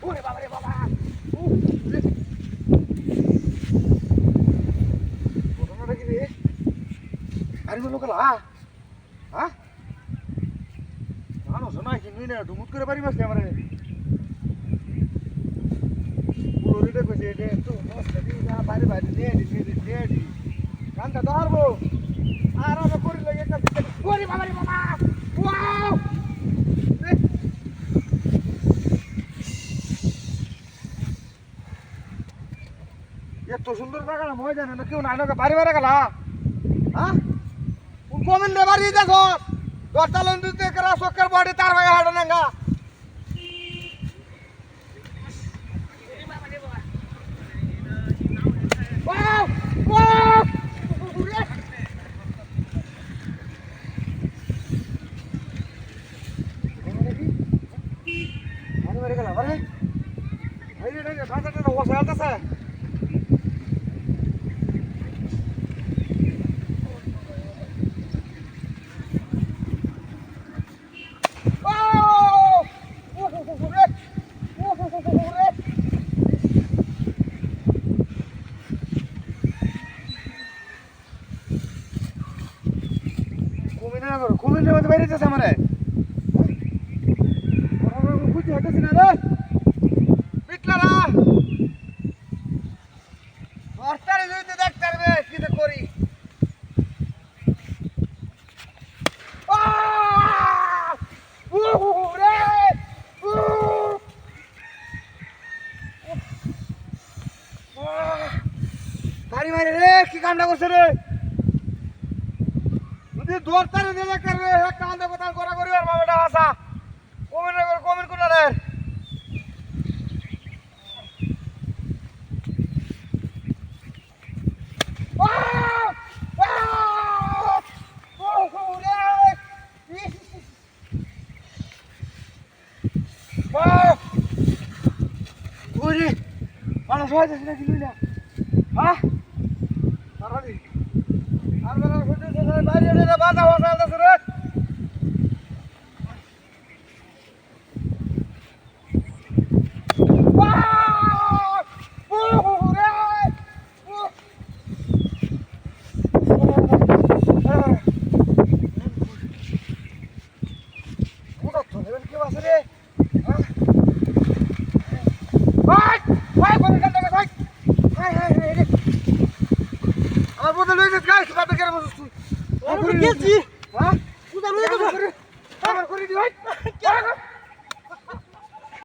ওরে বাবা রে বাবা ঘটনাটা কি রে আরে লোক হ্যাঁ মানুষ নয় কি নুই না ডুমুট করে পারি মাসলে আমারে পুরোটা কইছে এটা তো নষ্ট দিই না বাইরে বাইরে নিয়ে দি কানটা ধরবো আর আমরা করি লাগে একটা ওরে বাবা রে বাবা ওয়াও এত সুন্দর জায়গা না মই জানে না কেউ নাই না বাড়ি বাড়ি গেলা হ্যাঁ কোন কমেন রে বাড়ি দেখো দশটা লোন দিতে করা সক্কর বডি তার ভাই হাড় নাঙ্গা ওয়াও ওয়াও বাড়ি বাড়ি গেলা বাড়ি এই রে রে ভাষাটা ওয়াস আলতাছে কুমিল্লার মধ্যে বাইরে যাচ্ছে আমার বুঝতে হইতেছি না রে পিটলারা অর্থারে যদি দেখতে পারবে কি তো করি গাড়ি মারে রে কি কান্ডা করছে রে দৌড়তারে দিলে করবে এক কান্দে কথা করা করি আর বাবাটা আসা কমেন্ট করে রে মানুষ হয়ে যাচ্ছে নাকি লইলা হ্যাঁ তাড়াতাড়ি আর বেলা বাইরে বাধা বাধা আছে রে আমার বদল হয়ে গেছে গাইস বাবা কেন বসছিস তুই আমি গেছি হ্যাঁ তুই তো লয়ে গেছিস আমার করে দি ভাই